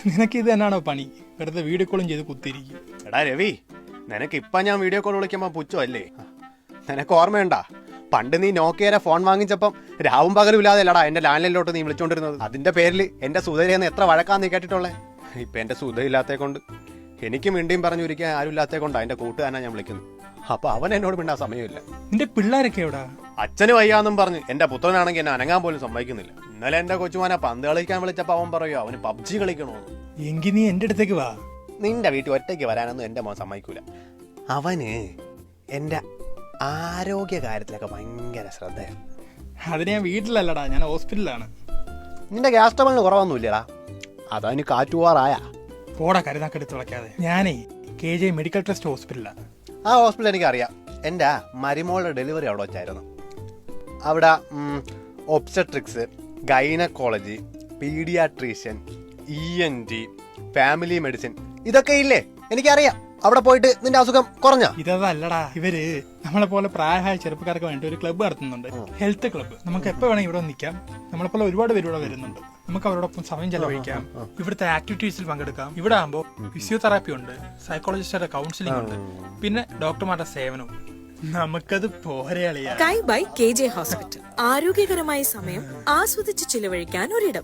നിനക്ക് ഇത് തന്നെയാണോ പണി? വെറുതെ വീഡിയോ കോളും ചെയ്ത് കുത്തിയിരിക്കും. എടാ രവി, നിനക്ക് ഇപ്പം ഞാൻ വീഡിയോ കോൾ വിളിക്കുമ്പോൾ പുച്ഛമല്ലേ? നിനക്ക് ഓർമ്മയുണ്ടാ പണ്ട് നീ നോക്കിയരെ ഫോൺ വാങ്ങിച്ചപ്പം രാവും പകലും ഇല്ലാതെ അല്ലടാ എൻ്റെ ലാൻഡിലോട്ട് നീ വിളിച്ചോണ്ടിരുന്നത്? അതിന്റെ പേരിൽ എൻ്റെ സുധയിലെന്ന് എത്ര വഴക്കാ നീ കേട്ടിട്ടുള്ളേ? ഇപ്പം എൻ്റെ സുധയില്ലാത്തേ കൊണ്ട് എനിക്ക് മിണ്ടിയും പറഞ്ഞു ഇരിക്കാൻ ആരും ഇല്ലാത്തേ കൊണ്ടാ എൻ്റെ കൂട്ടുകാരനാ ഞാൻ വിളിക്കുന്നത്. അപ്പൊ അവൻ എന്നോട് മിണ്ടാൻ സമയമില്ല. നിന്റെ പിള്ളേരൊക്കെ എവിടാ? അച്ഛന് വയ്യാന്നും പറഞ്ഞ് എൻ്റെ പുത്രനാണെങ്കിൽ എന്നെ അനങ്ങാൻ പോലും സമ്മതിക്കുന്നില്ല. ഇന്നലെ എൻ്റെ കൊച്ചുമാനെ പന്ത് കളിക്കാൻ വിളിച്ചപ്പോൾ അവൻ പറയുമോ അവന് പബ്ജി കളിക്കണോന്ന്. എങ്കിൽ നീ എൻ്റെ അടുത്തേക്ക് വാ. നിന്റെ വീട്ടിൽ ഒറ്റയ്ക്ക് വരാനൊന്നും എൻ്റെ മോൻ സമ്മതിക്കൂല. അവന് എൻ്റെ ആരോഗ്യ കാര്യത്തിലൊക്കെ ഭയങ്കര ശ്രദ്ധയാണ്. അതിന് ഞാൻ വീട്ടിലല്ലടാ, ഞാൻ ഹോസ്പിറ്റലിലാണ്. നിന്റെ ഗ്യാസ് ട്രബിളിന് കുറവൊന്നുമില്ലടാ, അതതിന് കാറ്റുപോറായ. പോടാ കരുതാക്കെടുത്ത് തുളയ്ക്കാതെ. ഞാനേ KJ മെഡിക്കൽ ട്രസ്റ്റ് ഹോസ്പിറ്റലാണ്. ആ ഹോസ്പിറ്റൽ എനിക്കറിയാം. എൻ്റെ മരുമോളുടെ ഡെലിവറി അവിടെ വെച്ചായിരുന്നു. അവിടെ obstetrics, gynaecology, paediatrician, ENT, family medicine ഇതൊക്കെ ഇല്ലേ? എനിക്കറിയാം. അവിടെ പോയിട്ട് നിന്റെ അസുഖം കുറഞ്ഞ? ഇതല്ലടാ, ഇവര് നമ്മളെ പോലെ പ്രായമായ ചെറുപ്പക്കാർക്ക് വേണ്ടി ഒരു ക്ലബ്ബ് നടത്തുന്നുണ്ട്, ഹെൽത്ത് ക്ലബ്ബ്. നമുക്ക് എപ്പോ വേണമെങ്കിൽ ഇവിടെ നിൽക്കാം. നമ്മളെ പോലെ ഒരുപാട് പേര് ഇവിടെ വരുന്നുണ്ട്. നമുക്ക് അവരോടൊപ്പം സമയം ചെലവഴിക്കാം, ഇവിടുത്തെ ആക്ടിവിറ്റീസിൽ പങ്കെടുക്കാം. ഇവിടെ ആകുമ്പോൾ ഫിസിയോതെറാപ്പി ഉണ്ട്, സൈക്കോളജിസ്റ്റുടെ കൗൺസിലിംഗ് ഉണ്ട്, പിന്നെ ഡോക്ടർമാരുടെ സേവനവും. നമുക്കത് പോരളിയാ. Sky by KJ hospital. ആരോഗ്യകരമായ സമയം ആസ്വദിച്ച് ചിലവഴിക്കാൻ ഒരിടം.